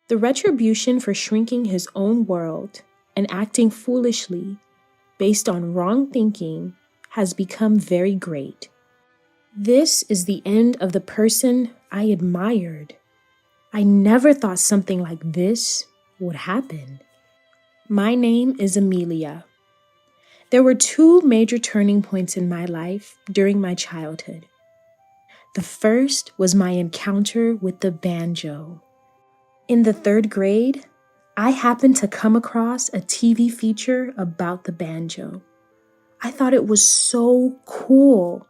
The retribution for shrinking his own world and acting foolishly based on wrong thinking has become very great. This is the end of the person I admired. I never thought something like this would happen. My name is Amelia. There were two major turning points in my life during my childhood. The first was my encounter with the banjo. In the 3rd grade, I happened to come across a TV feature about the banjo. I thought it was so cool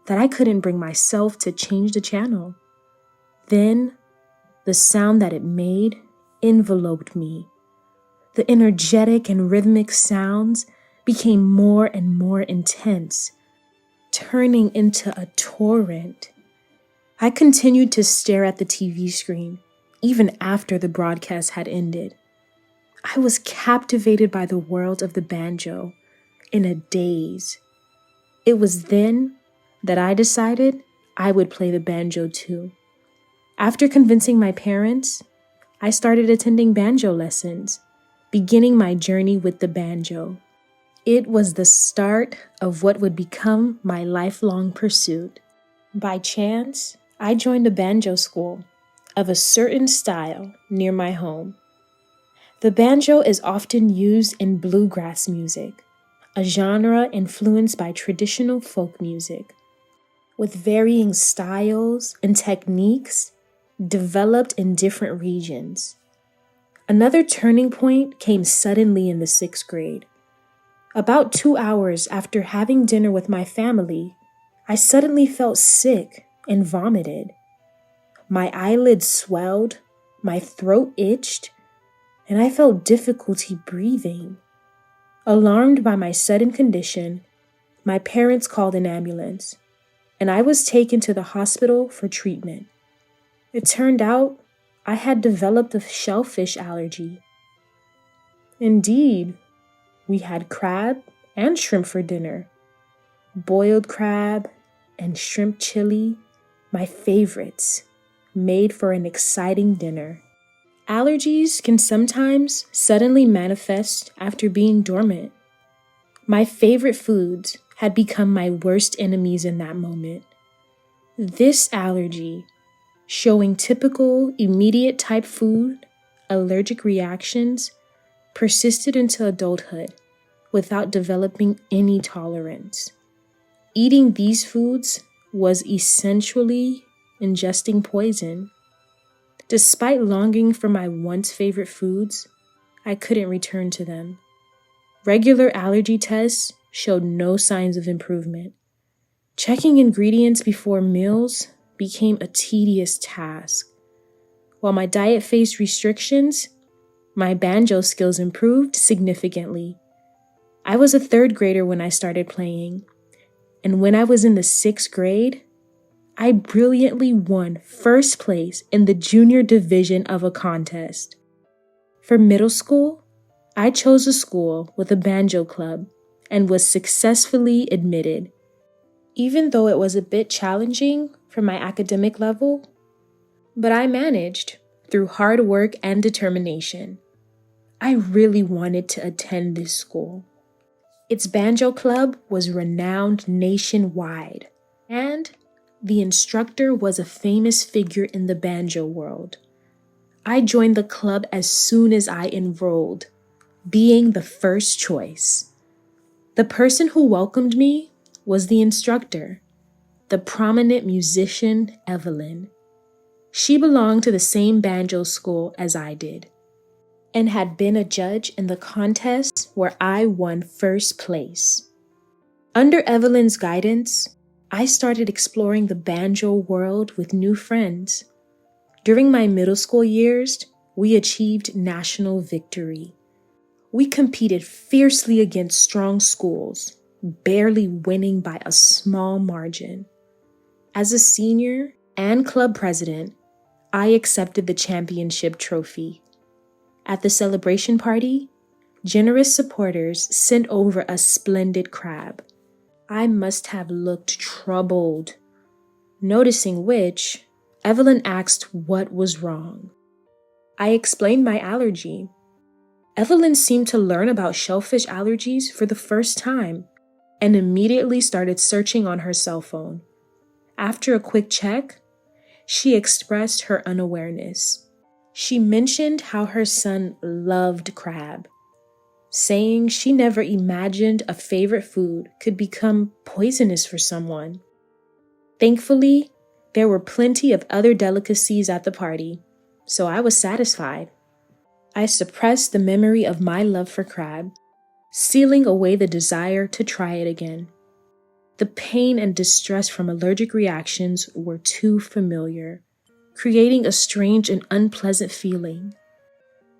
that I couldn't bring myself to change the channel. Then, the sound that it made enveloped me. The energetic and rhythmic sounds became more and more intense, turning into a torrent. I continued to stare at the TV screen, even after the broadcast had ended. I was captivated by the world of the banjo in a daze. It was then that I decided I would play the banjo too. After convincing my parents, I started attending banjo lessons, beginning my journey with the banjo. It was the start of what would become my lifelong pursuit. By chance, I joined a banjo school of a certain style near my home. The banjo is often used in bluegrass music, a genre influenced by traditional folk music, with varying styles and techniques developed in different regions. Another turning point came suddenly in the 6th grade. About 2 hours after having dinner with my family, I suddenly felt sick and vomited. My eyelids swelled, my throat itched, and I felt difficulty breathing. Alarmed by my sudden condition, my parents called an ambulance, and I was taken to the hospital for treatment. It turned out I had developed a shellfish allergy. Indeed, we had crab and shrimp for dinner. Boiled crab and shrimp chili, my favorites, made for an exciting dinner. Allergies can sometimes suddenly manifest after being dormant. My favorite foods had become my worst enemies in that moment. This allergy, showing typical immediate type food allergic reactions, persisted into adulthood without developing any tolerance. Eating these foods was essentially ingesting poison. Despite longing for my once favorite foods, I couldn't return to them. Regular allergy tests showed no signs of improvement. Checking ingredients before meals became a tedious task. While my diet faced restrictions, my banjo skills improved significantly. I was a 3rd grader when I started playing, and when I was in the 6th grade, I brilliantly won 1st place in the junior division of a contest. For middle school, I chose a school with a banjo club and was successfully admitted. Even though it was a bit challenging for my academic level, but I managed through hard work and determination. I really wanted to attend this school. Its banjo club was renowned nationwide, and the instructor was a famous figure in the banjo world. I joined the club as soon as I enrolled, being the first choice. The person who welcomed me was the instructor, the prominent musician Evelyn. She belonged to the same banjo school as I did, and had been a judge in the contest where I won 1st place. Under Evelyn's guidance, I started exploring the banjo world with new friends. During my middle school years, we achieved national victory. We competed fiercely against strong schools, barely winning by a small margin. As a senior and club president, I accepted the championship trophy. At the celebration party, generous supporters sent over a splendid crab. I must have looked troubled, noticing which, Evelyn asked what was wrong. I explained my allergy. Evelyn seemed to learn about shellfish allergies for the first time and immediately started searching on her cell phone. After a quick check, she expressed her unawareness. She mentioned how her son loved crab, saying she never imagined a favorite food could become poisonous for someone. Thankfully, there were plenty of other delicacies at the party, so I was satisfied. I suppressed the memory of my love for crab, sealing away the desire to try it again. The pain and distress from allergic reactions were too familiar, creating a strange and unpleasant feeling.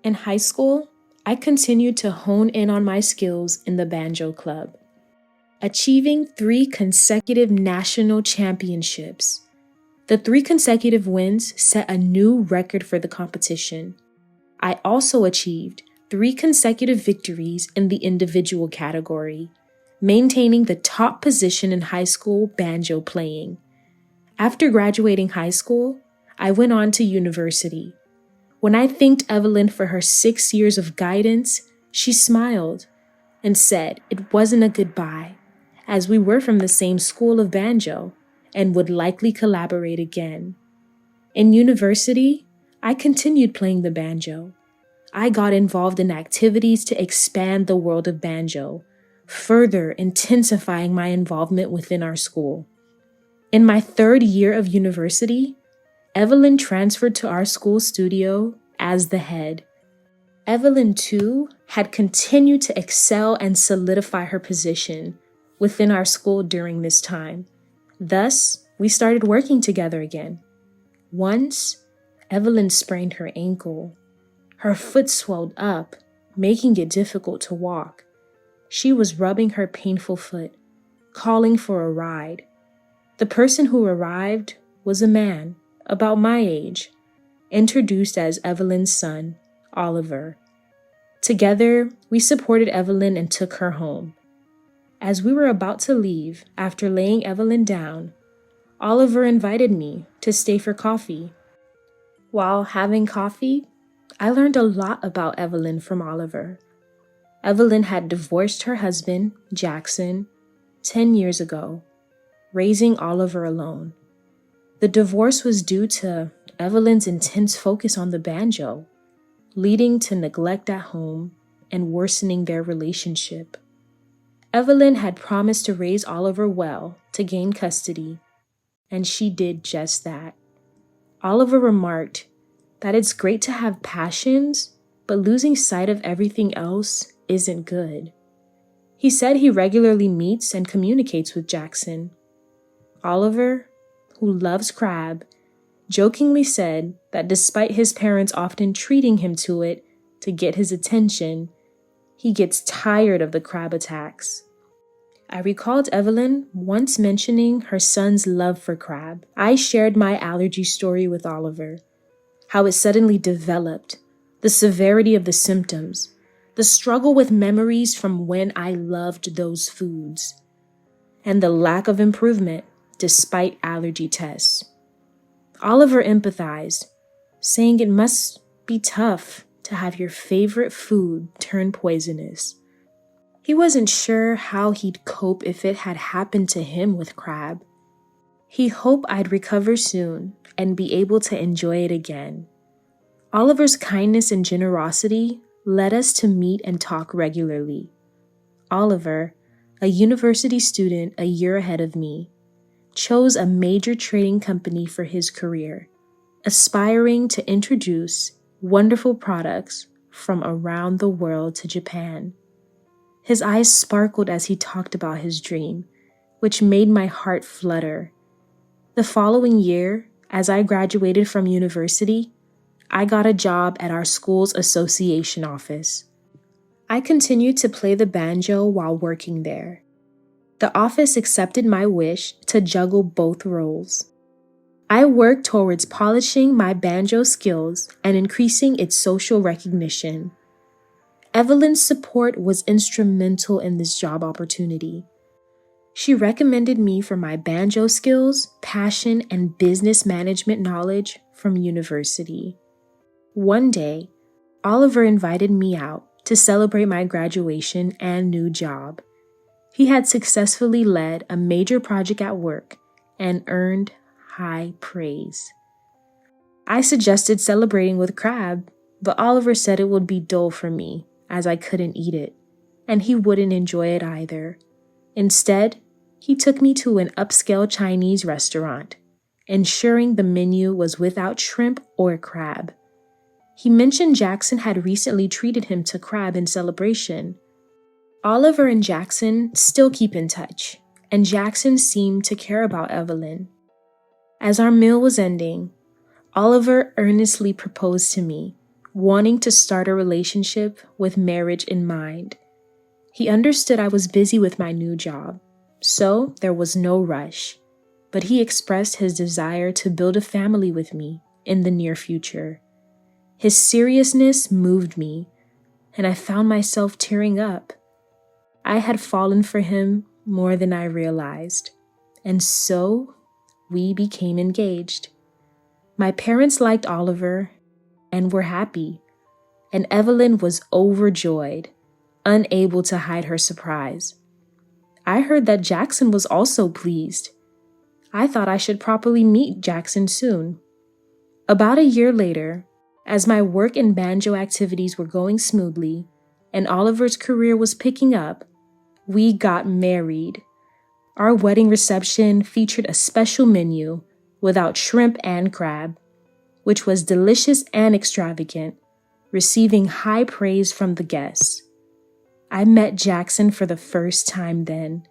In high school, I continued to hone in on my skills in the banjo club, achieving 3 consecutive national championships. The 3 consecutive wins set a new record for the competition. I also achieved 3 consecutive victories in the individual category, maintaining the top position in high school banjo playing. After graduating high school, I went on to university. When I thanked Evelyn for her 6 years of guidance, she smiled and said it wasn't a goodbye, as we were from the same school of banjo and would likely collaborate again. In university, I continued playing the banjo. I got involved in activities to expand the world of banjo, further intensifying my involvement within our school. In my 3rd year of university, Evelyn transferred to our school studio as the head. Evelyn, too, had continued to excel and solidify her position within our school during this time. Thus, we started working together again. Once, Evelyn sprained her ankle. Her foot swelled up, making it difficult to walk. She was rubbing her painful foot, calling for a ride. The person who arrived was a man, about my age, introduced as Evelyn's son, Oliver. Together, we supported Evelyn and took her home. As we were about to leave, after laying Evelyn down, Oliver invited me to stay for coffee. While having coffee, I learned a lot about Evelyn from Oliver. Evelyn had divorced her husband, Jackson, 10 years ago, raising Oliver alone. The divorce was due to Evelyn's intense focus on the banjo, leading to neglect at home and worsening their relationship. Evelyn had promised to raise Oliver well to gain custody, and she did just that. Oliver remarked that it's great to have passions, but losing sight of everything else isn't good. He said he regularly meets and communicates with Jackson. Oliver, who loves crab, jokingly said that despite his parents often treating him to it to get his attention, he gets tired of the crab attacks. I recalled Evelyn once mentioning her son's love for crab. I shared my allergy story with Oliver, how it suddenly developed, the severity of the symptoms, the struggle with memories from when I loved those foods, and the lack of improvement despite allergy tests. Oliver empathized, saying it must be tough to have your favorite food turn poisonous. He wasn't sure how he'd cope if it had happened to him with crab. He hoped I'd recover soon and be able to enjoy it again. Oliver's kindness and generosity led us to meet and talk regularly. Oliver, a university student a year ahead of me, chose a major trading company for his career, aspiring to introduce wonderful products from around the world to Japan. His eyes sparkled as he talked about his dream, which made my heart flutter. The following year, as I graduated from university, I got a job at our school's association office. I continued to play the banjo while working there. The office accepted my wish to juggle both roles. I worked towards polishing my banjo skills and increasing its social recognition. Evelyn's support was instrumental in this job opportunity. She recommended me for my banjo skills, passion, and business management knowledge from university. One day, Oliver invited me out to celebrate my graduation and new job. He had successfully led a major project at work and earned high praise. I suggested celebrating with crab, but Oliver said it would be dull for me as I couldn't eat it, and he wouldn't enjoy it either. Instead, he took me to an upscale Chinese restaurant, ensuring the menu was without shrimp or crab. He mentioned Jackson had recently treated him to crab in celebration. Oliver and Jackson still keep in touch, and Jackson seemed to care about Evelyn. As our meal was ending, Oliver earnestly proposed to me, wanting to start a relationship with marriage in mind. He understood I was busy with my new job, so there was no rush, but he expressed his desire to build a family with me in the near future. His seriousness moved me, and I found myself tearing up. I had fallen for him more than I realized, and so we became engaged. My parents liked Oliver and were happy, and Evelyn was overjoyed, unable to hide her surprise. I heard that Jackson was also pleased. I thought I should properly meet Jackson soon. About a year later, as my work and banjo activities were going smoothly and Oliver's career was picking up, we got married. Our wedding reception featured a special menu without shrimp and crab, which was delicious and extravagant, receiving high praise from the guests. I met Jackson for the first time then.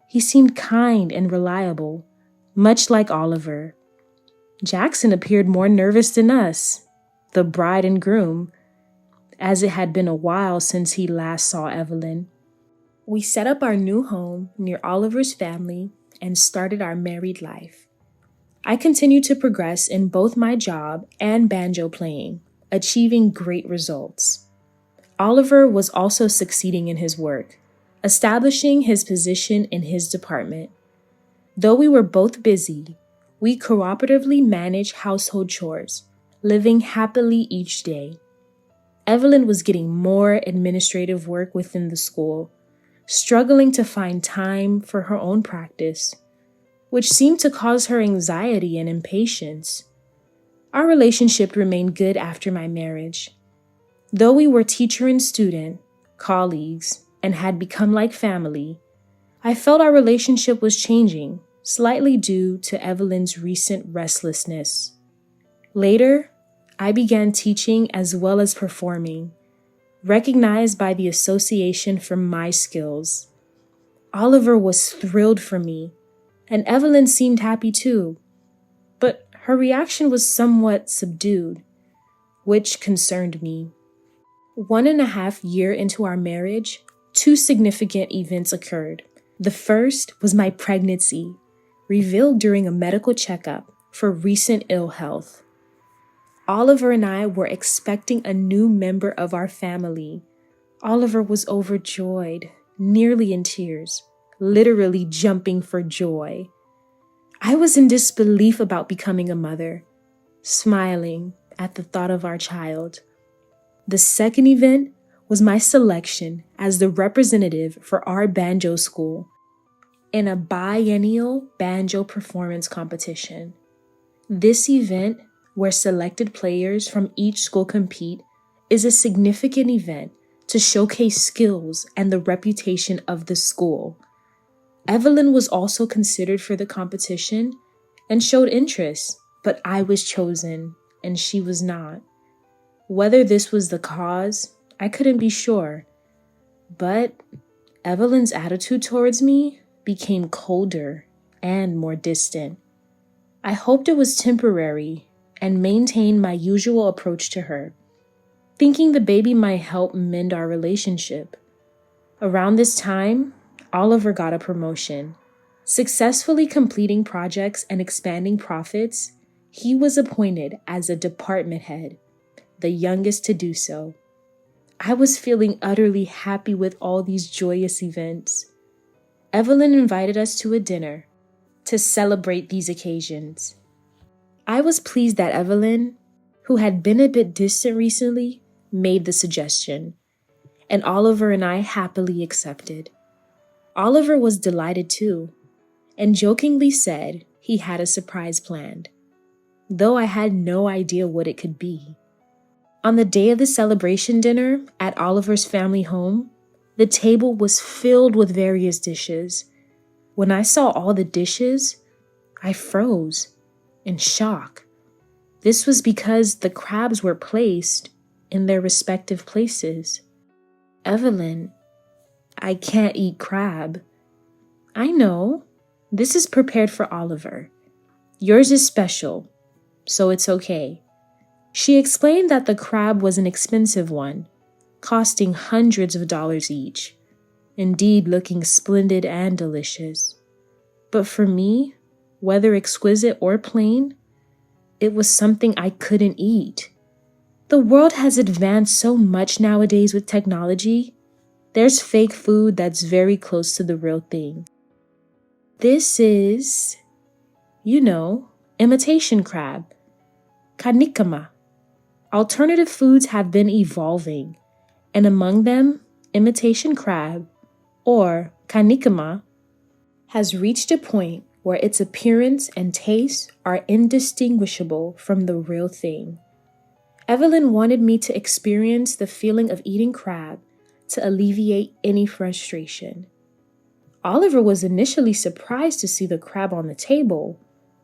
He seemed kind and reliable, much like Oliver. Jackson appeared more nervous than us, the bride and groom, as it had been a while since he last saw Evelyn. We set up our new home near Oliver's family and started our married life. I continued to progress in both my job and banjo playing, achieving great results. Oliver was also succeeding in his work, establishing his position in his department. Though we were both busy, we cooperatively managed household chores, living happily each day. Evelyn was getting more administrative work within the school, struggling to find time for her own practice, which seemed to cause her anxiety and impatience. Our relationship remained good after my marriage. Though we were teacher and student, colleagues, and had become like family, I felt our relationship was changing, slightly due to Evelyn's recent restlessness. Later, I began teaching as well as performing, recognized by the association for my skills. Oliver was thrilled for me, and Evelyn seemed happy too, but her reaction was somewhat subdued, which concerned me. 1.5 years into our marriage, 2 significant events occurred. The first was my pregnancy, revealed during a medical checkup for recent ill health. Oliver and I were expecting a new member of our family. Oliver was overjoyed, nearly in tears, literally jumping for joy. I was in disbelief about becoming a mother, smiling at the thought of our child. The second event was my selection as the representative for our banjo school in a biennial banjo performance competition. This event, where selected players from each school compete, is a significant event to showcase skills and the reputation of the school. Evelyn was also considered for the competition and showed interest, but I was chosen and she was not. Whether this was the cause, I couldn't be sure, but Evelyn's attitude towards me became colder and more distant. I hoped it was temporary and maintained my usual approach to her, thinking the baby might help mend our relationship. Around this time, Oliver got a promotion. Successfully completing projects and expanding profits, he was appointed as a department head, the youngest to do so. I was feeling utterly happy with all these joyous events. Evelyn invited us to a dinner to celebrate these occasions. I was pleased that Evelyn, who had been a bit distant recently, made the suggestion, and Oliver and I happily accepted. Oliver was delighted too, and jokingly said he had a surprise planned, though I had no idea what it could be. On the day of the celebration dinner at Oliver's family home, the table was filled with various dishes. When I saw all the dishes, I froze in shock. This was because the crabs were placed in their respective places. Evelyn, I can't eat crab. I know. This is prepared for Oliver. Yours is special, so it's okay. She explained that the crab was an expensive one, costing hundreds of dollars each, indeed looking splendid and delicious. But for me, whether exquisite or plain, it was something I couldn't eat. The world has advanced so much nowadays with technology. There's fake food that's very close to the real thing. This is, imitation crab, kanikama. Alternative foods have been evolving, and among them, imitation crab, or kanikama, has reached a point where its appearance and taste are indistinguishable from the real thing. Evelyn wanted me to experience the feeling of eating crab to alleviate any frustration. Oliver was initially surprised to see the crab on the table,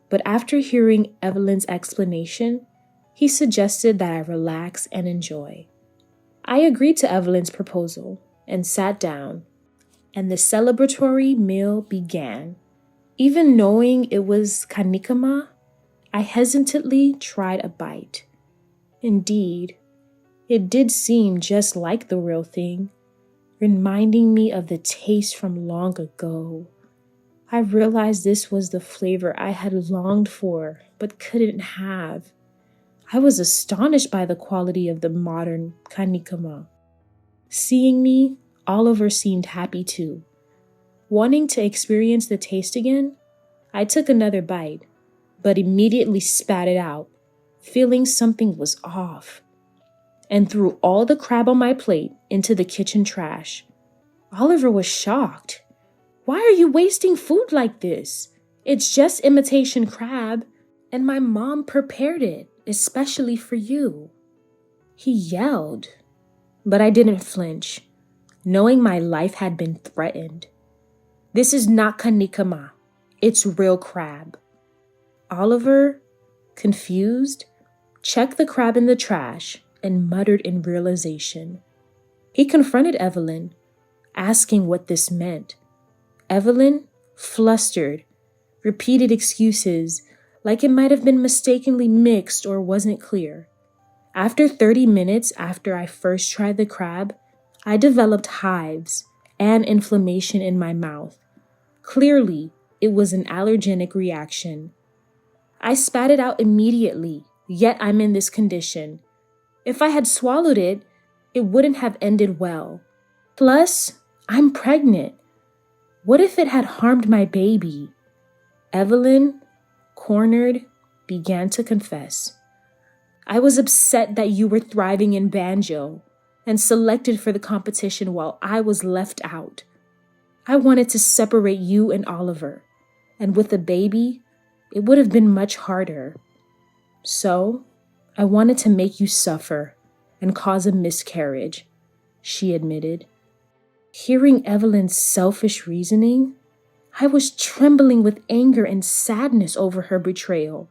but after hearing Evelyn's explanation, he suggested that I relax and enjoy. I agreed to Evelyn's proposal and sat down, and the celebratory meal began. Even knowing it was kanikama, I hesitantly tried a bite. Indeed, it did seem just like the real thing, reminding me of the taste from long ago. I realized this was the flavor I had longed for but couldn't have. I was astonished by the quality of the modern kanikama. Seeing me, Oliver seemed happy too. Wanting to experience the taste again, I took another bite, but immediately spat it out, feeling something was off, and threw all the crab on my plate into the kitchen trash. Oliver was shocked. "Why are you wasting food like this? It's just imitation crab, and my mom prepared it, especially for you." He yelled, but I didn't flinch, knowing my life had been threatened. "This is not kanikama. It's real crab." Oliver, confused, checked the crab in the trash and muttered in realization. He confronted Evelyn, asking what this meant. Evelyn, flustered, repeated excuses like it might have been mistakenly mixed or wasn't clear. After 30 minutes after I first tried the crab, I developed hives and inflammation in my mouth. Clearly, it was an allergenic reaction. I spat it out immediately, yet I'm in this condition. If I had swallowed it, it wouldn't have ended well. Plus, I'm pregnant. What if it had harmed my baby? Evelyn, cornered, began to confess. "I was upset that you were thriving in banjo and selected for the competition while I was left out. I wanted to separate you and Oliver, and with a baby, it would have been much harder. So, I wanted to make you suffer and cause a miscarriage," she admitted. Hearing Evelyn's selfish reasoning, I was trembling with anger and sadness over her betrayal.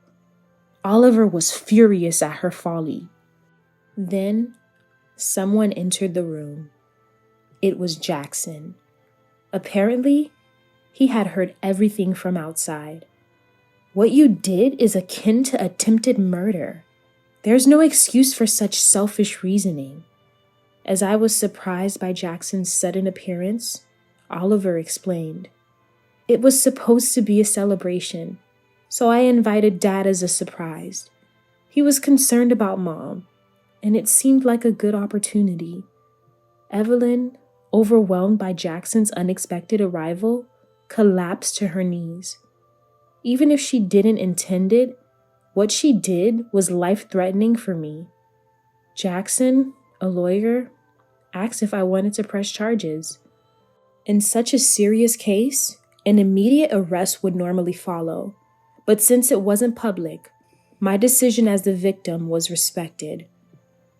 Oliver was furious at her folly. Then, someone entered the room. It was Jackson. Apparently, he had heard everything from outside. "What you did is akin to attempted murder. There's no excuse for such selfish reasoning." As I was surprised by Jackson's sudden appearance, Oliver explained. "It was supposed to be a celebration, so I invited Dad as a surprise. He was concerned about Mom, and it seemed like a good opportunity." Evelyn, overwhelmed by Jackson's unexpected arrival, collapsed to her knees. Even if she didn't intend it, What she did was life-threatening for me. Jackson, a lawyer, asked if I wanted to press charges. In such a serious case, an immediate arrest would normally follow, but since it wasn't public, my decision as the victim was respected,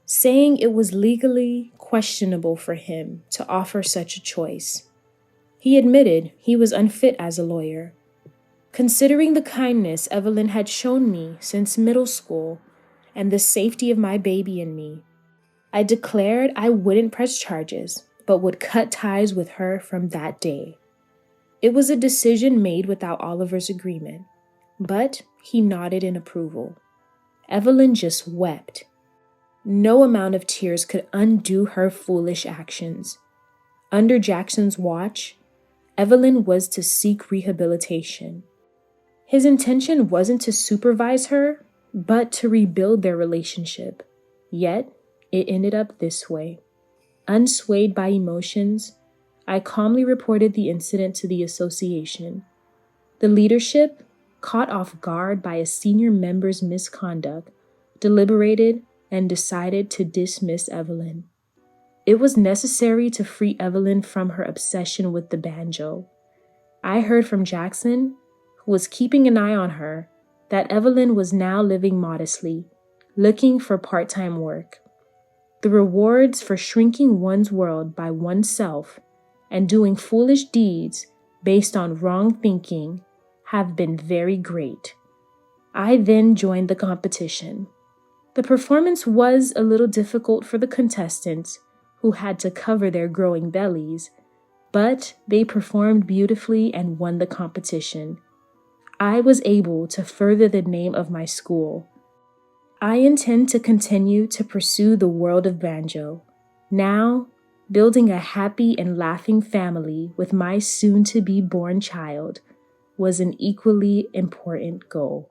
saying it was legally questionable for him to offer such a choice. He admitted he was unfit as a lawyer. Considering the kindness Evelyn had shown me since middle school and the safety of my baby and me, I declared I wouldn't press charges, but would cut ties with her from that day. It was a decision made without Oliver's agreement, but he nodded in approval. Evelyn just wept. No amount of tears could undo her foolish actions. Under Jackson's watch, Evelyn was to seek rehabilitation. His intention wasn't to supervise her, but to rebuild their relationship. Yet, it ended up this way. Unswayed by emotions, I calmly reported the incident to the association. The leadership, caught off guard by a senior member's misconduct, deliberated and decided to dismiss Evelyn. It was necessary to free Evelyn from her obsession with the banjo. I heard from Jackson, who was keeping an eye on her, that Evelyn was now living modestly, looking for part-time work. The rewards for shrinking one's world by oneself and doing foolish deeds based on wrong thinking have been very great. I then joined the competition. The performance was a little difficult for the contestants, who had to cover their growing bellies, but they performed beautifully and won the competition. I was able to further the name of my school. I intend to continue to pursue the world of banjo. Now, building a happy and laughing family with my soon-to-be-born child was an equally important goal.